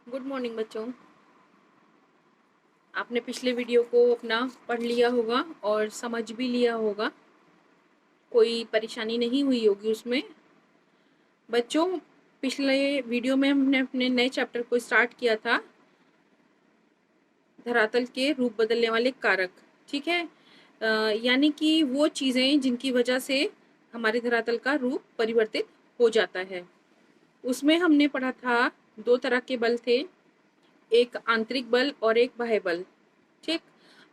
Good morning बच्चों। आपने पिछले वीडियो को अपना पढ़ लिया होगा और समझ भी लिया होगा, कोई परेशानी नहीं हुई होगी उसमें। बच्चों, पिछले वीडियो में हमने अपने नए चैप्टर को स्टार्ट किया था, धरातल के रूप बदलने वाले कारक। ठीक है, यानी कि वो चीज़ें जिनकी वजह से हमारे धरातल का रूप परिवर्तित हो जाता है। उसमें हमने पढ़ा था दो तरह के बल थे, एक आंतरिक बल और एक बाह्य बल। ठीक,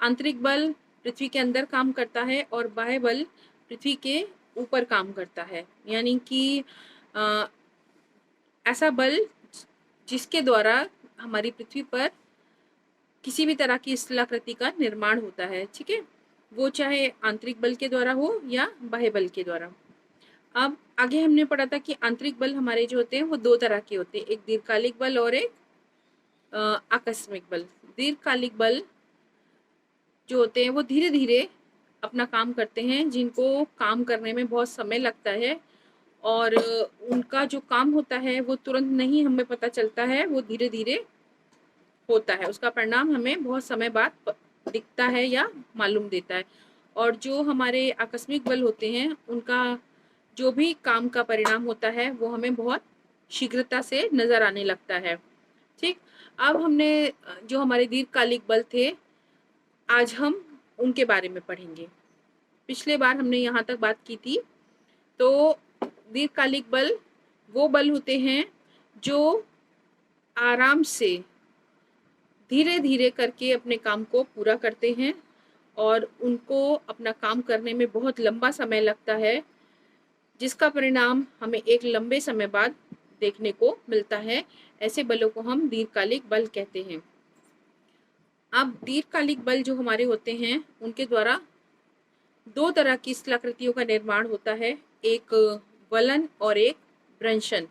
आंतरिक बल पृथ्वी के अंदर काम करता है और बाह्य बल पृथ्वी के ऊपर काम करता है। यानी कि ऐसा बल जिसके द्वारा हमारी पृथ्वी पर किसी भी तरह की स्थलाकृति का निर्माण होता है। ठीक है, वो चाहे आंतरिक बल के द्वारा हो या बाह्य बल के द्वारा। अब आगे हमने पढ़ा था कि आंतरिक बल हमारे जो होते हैं वो दो तरह के होते हैं, एक दीर्घकालिक बल और एक आकस्मिक बल। दीर्घकालिक बल जो होते हैं वो धीरे धीरे अपना काम करते हैं, जिनको काम करने में बहुत समय लगता है और उनका जो काम होता है वो तुरंत नहीं हमें पता चलता है, वो धीरे धीरे होता है, उसका परिणाम हमें बहुत समय बाद दिखता है या मालूम देता है। और जो हमारे आकस्मिक बल होते हैं उनका जो भी काम का परिणाम होता है वो हमें बहुत शीघ्रता से नजर आने लगता है। ठीक, अब हमने जो हमारे दीर्घकालिक बल थे आज हम उनके बारे में पढ़ेंगे। पिछले बार हमने यहाँ तक बात की थी। तो दीर्घकालिक बल वो बल होते हैं जो आराम से धीरे धीरे करके अपने काम को पूरा करते हैं और उनको अपना काम करने में बहुत लंबा समय लगता है, जिसका परिणाम हमें एक लंबे समय बाद देखने को मिलता है। ऐसे बलों को हम दीर्घकालिक बल कहते हैं। अब दीर्घकालिक बल जो हमारे होते हैं उनके द्वारा दो तरह की स्थलाकृतियों का निर्माण होता है, एक वलन और एक भ्रंशन।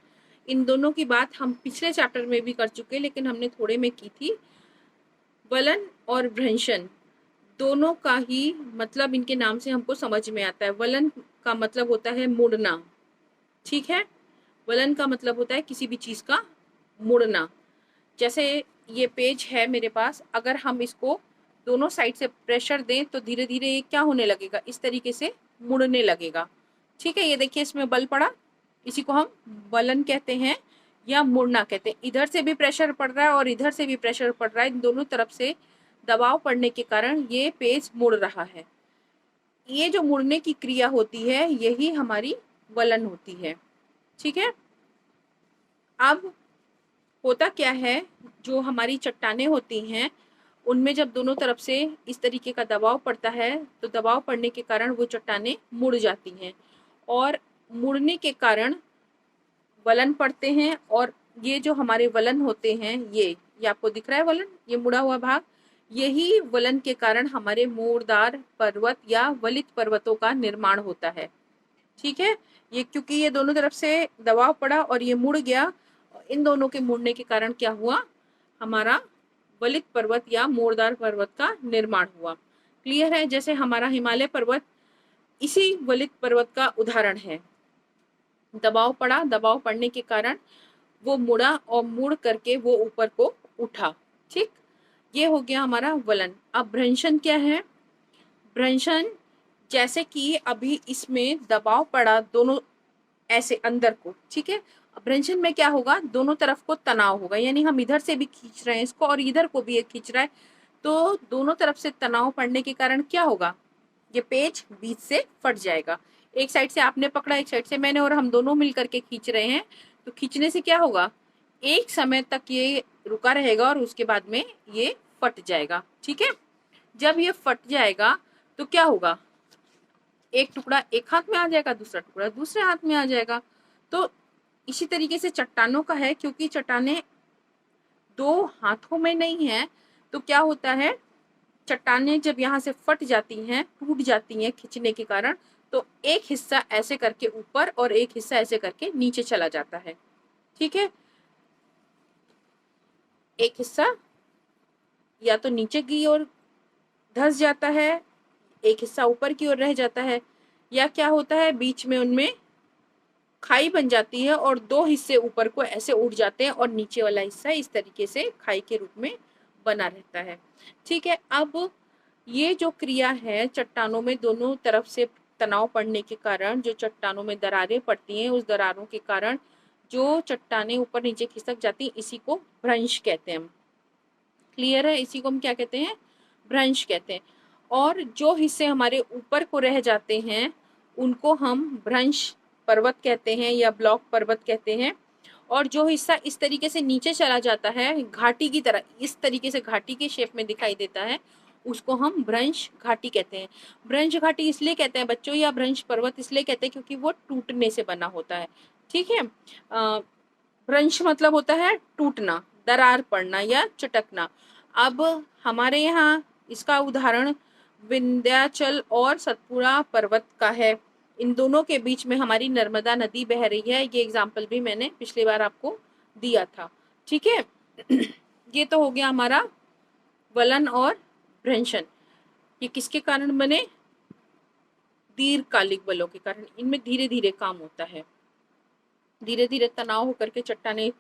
इन दोनों की बात हम पिछले चैप्टर में भी कर चुके, लेकिन हमने थोड़े में की थी। वलन और भ्रंशन दोनों का ही मतलब इनके नाम से हमको समझ में आता है। वलन का मतलब होता है मुड़ना। ठीक है, वलन का मतलब होता है किसी भी चीज का मुड़ना। जैसे ये पेज है मेरे पास, अगर हम इसको दोनों साइड से प्रेशर दें तो धीरे धीरे ये क्या होने लगेगा, इस तरीके से मुड़ने लगेगा। ठीक है, ये देखिए इसमें बल पड़ा, इसी को हम वलन कहते हैं या मुड़ना कहते हैं। इधर से भी प्रेशर पड़ रहा है और इधर से भी प्रेशर पड़ रहा है, इन दोनों तरफ से दबाव पड़ने के कारण ये पेज मुड़ रहा है। ये जो मुड़ने की क्रिया होती है यही हमारी वलन होती है। ठीक है, अब होता क्या है, जो हमारी चट्टानें होती हैं उनमें जब दोनों तरफ से इस तरीके का दबाव पड़ता है तो दबाव पड़ने के कारण वो चट्टानें मुड़ जाती हैं और मुड़ने के कारण वलन पड़ते हैं। और ये जो हमारे वलन होते हैं ये आपको दिख रहा है वलन, ये मुड़ा हुआ भाग, यही वलन के कारण हमारे मोड़दार पर्वत या वलित पर्वतों का निर्माण होता है। ठीक है, ये क्योंकि ये दोनों तरफ से दबाव पड़ा और ये मुड़ गया, इन दोनों के मुड़ने के कारण क्या हुआ, हमारा वलित पर्वत या मोड़दार पर्वत का निर्माण हुआ। क्लियर है? जैसे हमारा हिमालय पर्वत इसी वलित पर्वत का उदाहरण है। दबाव पड़ा, दबाव पड़ने के कारण वो मुड़ा और मुड़ करके वो ऊपर को उठा। ठीक, ये हो गया हमारा वलन। अब भ्रंशन क्या है? भ्रंशन जैसे कि अभी इसमें दबाव पड़ा दोनों ऐसे अंदर को। ठीक है, भ्रंशन में क्या होगा, दोनों तरफ को तनाव होगा, यानी हम इधर से भी खींच रहे हैं इसको और इधर को भी एक खींच रहा है, तो दोनों तरफ से तनाव पड़ने के कारण क्या होगा, ये पेज बीच से फट जाएगा। एक साइड से आपने पकड़ा, एक साइड से मैंने, और हम दोनों मिल करके खींच रहे हैं, तो खींचने से क्या होगा, एक समय तक ये रुका रहेगा और उसके बाद में ये फट जाएगा। ठीक है, जब ये फट जाएगा तो क्या होगा, एक टुकड़ा एक हाथ में आ जाएगा, दूसरा टुकड़ा दूसरे हाथ में आ जाएगा। तो इसी तरीके से चट्टानों का है, क्योंकि चट्टानें दो हाथों में नहीं है, तो क्या होता है, चट्टानें जब यहाँ से फट जाती हैं, टूट जाती हैं खींचने के कारण, तो एक हिस्सा ऐसे करके ऊपर और एक हिस्सा ऐसे करके नीचे चला जाता है। ठीक है, एक हिस्सा या तो नीचे की ओर धंस जाता है, एक हिस्सा ऊपर की ओर रह जाता है, या क्या होता है बीच में उनमें खाई बन जाती है और दो हिस्से ऊपर को ऐसे उठ जाते हैं और नीचे वाला हिस्सा इस तरीके से खाई के रूप में बना रहता है। ठीक है, अब ये जो क्रिया है चट्टानों में दोनों तरफ से तनाव पड़ने के कारण जो चट्टानों में दरारें पड़ती हैं, उस दरारों के कारण जो चट्टानें ऊपर नीचे खिसक जाती हैं, इसी को भ्रंश कहते हैं हम। क्लियर है? इसी को हम क्या कहते हैं? भ्रंश कहते हैं। और जो हिस्से हमारे ऊपर को रह जाते हैं उनको हम भ्रंश पर्वत कहते हैं या ब्लॉक पर्वत कहते हैं। और जो हिस्सा इस तरीके से नीचे चला जाता है घाटी की तरह, इस तरीके से घाटी के शेप में दिखाई देता है, उसको हम भ्रंश घाटी कहते हैं। भ्रंश घाटी इसलिए कहते हैं बच्चों, या भ्रंश पर्वत इसलिए कहते हैं क्योंकि वो टूटने से बना होता है। ठीक है, भ्रंश मतलब होता है टूटना, दरार पड़ना या चटकना। अब हमारे यहाँ इसका उदाहरण विंध्याचल और सतपुड़ा पर्वत का है। इन दोनों के बीच में हमारी नर्मदा नदी बह रही है। ये एग्जाम्पल भी मैंने पिछली बार आपको दिया था। ठीक है, ये तो हो गया हमारा वलन और भ्रंशन। ये किसके कारण बने? दीर्घकालिक बलों के कारण। इनमें धीरे धीरे काम होता है, धीरे धीरे तनाव होकर के चट्टानें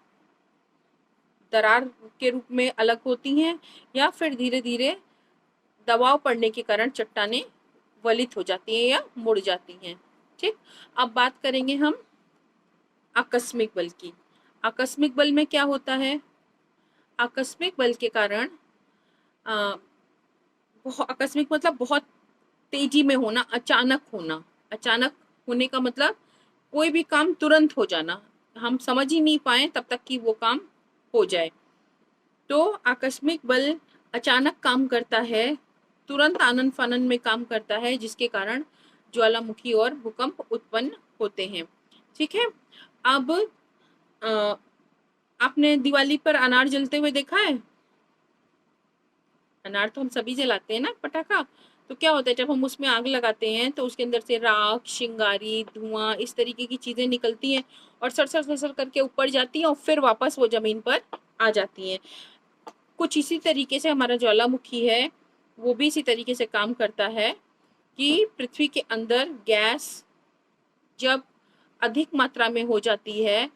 दरार के रूप में अलग होती हैं, या फिर धीरे धीरे दबाव पड़ने के कारण चट्टानें वलित हो जाती हैं या मुड़ जाती हैं। ठीक, अब बात करेंगे हम आकस्मिक बल की। आकस्मिक बल में क्या होता है? आकस्मिक बल के कारण आकस्मिक मतलब बहुत तेजी में होना, अचानक होना। अचानक होने का मतलब कोई भी काम तुरंत हो जाना, हम समझ ही नहीं पाए तब तक कि वो काम हो जाए। तो आकस्मिक बल अचानक काम करता है, तुरंत आनन फानन में काम करता है, जिसके कारण ज्वालामुखी और भूकंप उत्पन्न होते हैं। ठीक है, अब आपने दिवाली पर अनार जलते हुए देखा है? अनार तो हम सभी जलाते हैं ना, पटाखा। तो क्या होता है जब हम उसमें आग लगाते हैं तो उसके अंदर से राख, चिंगारी, धुआं, इस तरीके की चीजें निकलती हैं और सरसर सरसर करके ऊपर जाती हैं और फिर वापस वो जमीन पर आ जाती हैं। कुछ इसी तरीके से हमारा ज्वालामुखी है, वो भी इसी तरीके से काम करता है कि पृथ्वी के अंदर गैस जब अधिक मात्रा में हो जाती है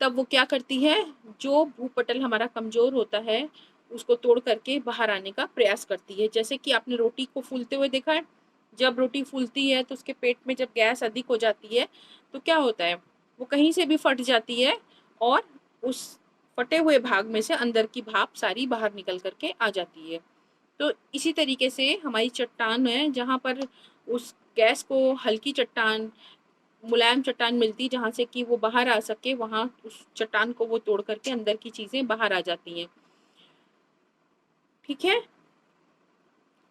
तब वो क्या करती है, जो भूपटल हमारा कमजोर होता है उसको तोड़ करके बाहर आने का प्रयास करती है। जैसे कि आपने रोटी को फूलते हुए देखा है, जब रोटी फूलती है तो उसके पेट में जब गैस अधिक हो जाती है तो क्या होता है, वो कहीं से भी फट जाती है और उस फटे हुए भाग में से अंदर की भाप सारी बाहर निकल करके आ जाती है। तो इसी तरीके से हमारी चट्टान है, जहाँ पर उस गैस को हल्की चट्टान, मुलायम चट्टान मिलती जहाँ से कि वो बाहर आ सके, वहाँ उस चट्टान को वो तोड़ करके अंदर की चीजें बाहर आ जाती हैं। ठीक है,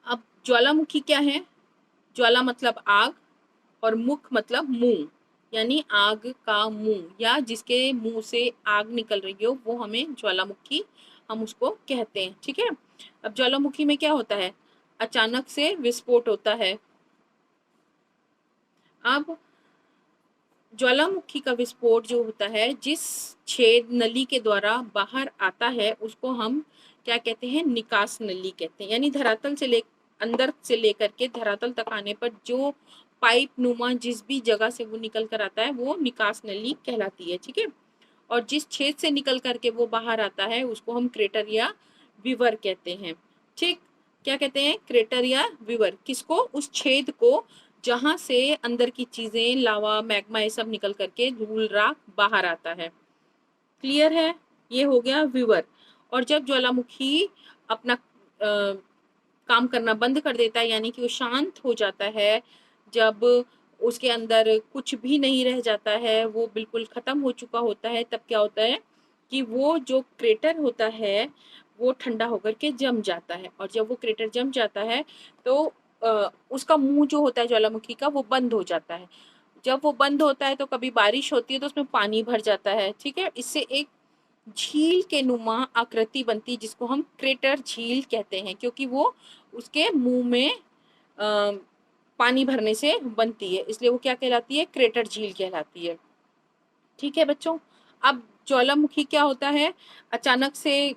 अब ज्वालामुखी क्या है? ज्वाला मतलब आग और मुख मतलब मुंह, यानी आग का मुंह या जिसके मुंह से आग निकल रही हो वो हमें ज्वालामुखी, हम उसको कहते हैं। ठीक है, अब ज्वालामुखी में क्या होता है, अचानक से विस्फोट होता है। अब ज्वालामुखी का विस्फोट जो होता है, जिस छेद नली के द्वारा बाहर आता है उसको हम क्या कहते हैं, निकास नली कहते हैं। यानी धरातल से अंदर से लेकर के धरातल तक आने पर जो पाइप नुमा जिस भी जगह से वो निकल कर आता है वो निकास नली कहलाती है। ठीक है, और जिस छेद से निकल करके वो बाहर आता है उसको हम क्रेटर या विवर कहते हैं। ठीक, क्या कहते हैं? क्रेटर या विवर। किसको? उस छेद को जहां से अंदर की चीजें, लावा, मैग्मा, ये सब निकल करके धूल राख बाहर आता है। क्लियर है? ये हो गया विवर। और जब ज्वालामुखी अपना काम करना बंद कर देता है, यानी कि वो शांत हो जाता है, जब उसके अंदर कुछ भी नहीं रह जाता है, वो बिल्कुल खत्म हो चुका होता है, तब क्या होता है कि वो जो क्रेटर होता है वो ठंडा होकर के जम जाता है। और जब वो क्रेटर जम जाता है तो उसका मुंह जो होता है ज्वालामुखी का वो बंद हो जाता है। जब वो बंद होता है तो कभी बारिश होती है तो उसमें पानी भर जाता है। ठीक है, इससे एक झील के नुमा आकृति बनती है जिसको हम क्रेटर झील कहते हैं, क्योंकि वो उसके मुंह में पानी भरने से बनती है, इसलिए वो क्या कहलाती है, क्रेटर झील कहलाती है। ठीक है बच्चों, अब ज्वालामुखी क्या होता है, अचानक से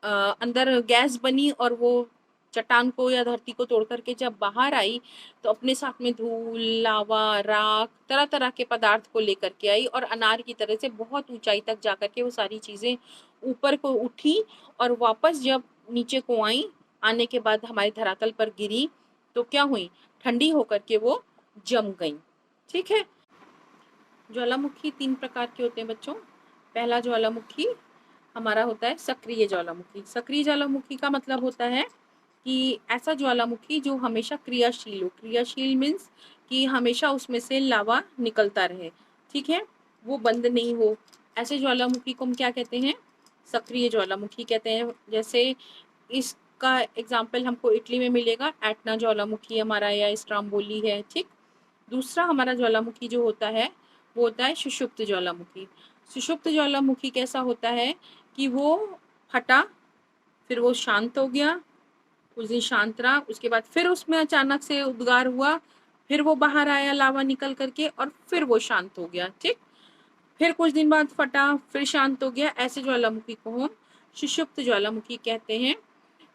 अंदर गैस बनी और वो चट्टान को या धरती को तोड़ करके जब बाहर आई तो अपने साथ में धूल, लावा, राख, तरह तरह के पदार्थ को लेकर के आई और अनार की तरह से बहुत ऊंचाई तक जा करके वो सारी चीजें ऊपर को उठी और वापस जब नीचे को आई, आने के बाद हमारे धरातल पर गिरी तो क्या हुई, ठंडी होकर के वो जम गई। ठीक है। ज्वालामुखी 3 प्रकार के होते हैं बच्चों। पहला ज्वालामुखी हमारा होता है सक्रिय ज्वालामुखी। सक्रिय ज्वालामुखी का मतलब होता है कि ऐसा ज्वालामुखी जो हमेशा क्रियाशील हो। क्रियाशील मीन्स कि हमेशा उसमें से लावा निकलता रहे, ठीक है, वो बंद नहीं हो। ऐसे ज्वालामुखी को हम क्या कहते हैं, सक्रिय ज्वालामुखी कहते हैं। जैसे इसका एग्जाम्पल हमको इटली में मिलेगा, एटना ज्वालामुखी हमारा या स्ट्राम्बोली है। ठीक। दूसरा हमारा ज्वालामुखी जो होता है वो होता है सुषुप्त ज्वालामुखी। सुषुप्त ज्वालामुखी कैसा होता है कि वो फटा, फिर वो शांत हो गया, कुछ दिन शांत रहा, उसके बाद फिर उसमें अचानक से उद्गार हुआ, फिर वो बाहर आया लावा निकल करके और फिर वो शांत हो गया। ठीक। फिर कुछ दिन बाद फटा, फिर शांत हो गया। ऐसे ज्वालामुखी को हम सुषुप्त ज्वालामुखी कहते हैं।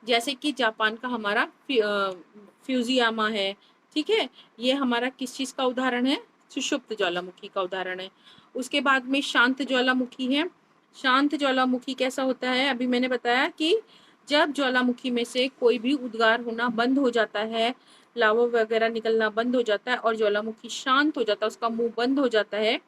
जैसे कि जापान का हमारा फ्यूजियामा है। ठीक है, ये हमारा किस चीज का उदाहरण है, सुषुप्त ज्वालामुखी का उदाहरण है। उसके बाद में शांत ज्वालामुखी है। शांत ज्वालामुखी कैसा होता है, अभी मैंने बताया कि जब ज्वालामुखी में से कोई भी उद्गार होना बंद हो जाता है, लावा वगैरह निकलना बंद हो जाता है और ज्वालामुखी शांत हो जाता है, उसका मुंह बंद हो जाता है,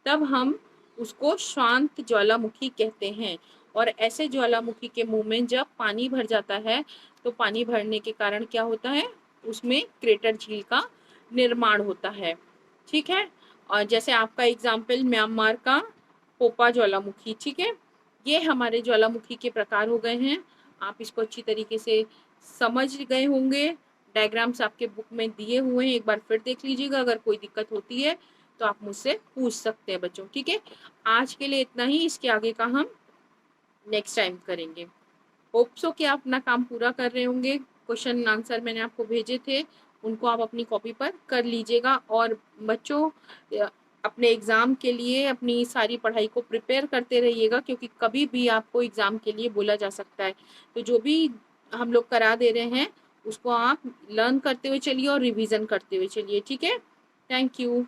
तब हम उसको शांत ज्वालामुखी कहते हैं। और ऐसे ज्वालामुखी के मुंह में जब पानी भर जाता है तो पानी भरने के कारण क्या होता है, उसमें क्रेटर झील का निर्माण होता है। ठीक है। और जैसे आपका एग्जाम्पल म्यांमार का पोपा ज्वालामुखी। ठीक है, ये हमारे ज्वालामुखी के प्रकार हो गए हैं। आप इसको अच्छी तरीके से समझ गए होंगे। डायग्राम्स आपके बुक में दिए हुए हैं, एक बार फिर देख लीजिएगा। अगर कोई दिक्कत होती है तो आप मुझसे पूछ सकते हैं बच्चों। ठीक है, आज के लिए इतना ही, इसके आगे का हम नेक्स्ट टाइम करेंगे। होप सो कि आप अपना काम पूरा कर रहे होंगे। क्वेश्चन आंसर मैंने आपको भेजे थे, उनको आप अपनी कॉपी पर कर लीजिएगा। और बच्चों अपने एग्ज़ाम के लिए अपनी सारी पढ़ाई को प्रिपेयर करते रहिएगा, क्योंकि कभी भी आपको एग्ज़ाम के लिए बोला जा सकता है। तो जो भी हम लोग करा दे रहे हैं उसको आप लर्न करते हुए चलिए और रिवीजन करते हुए चलिए। ठीक है, थैंक यू।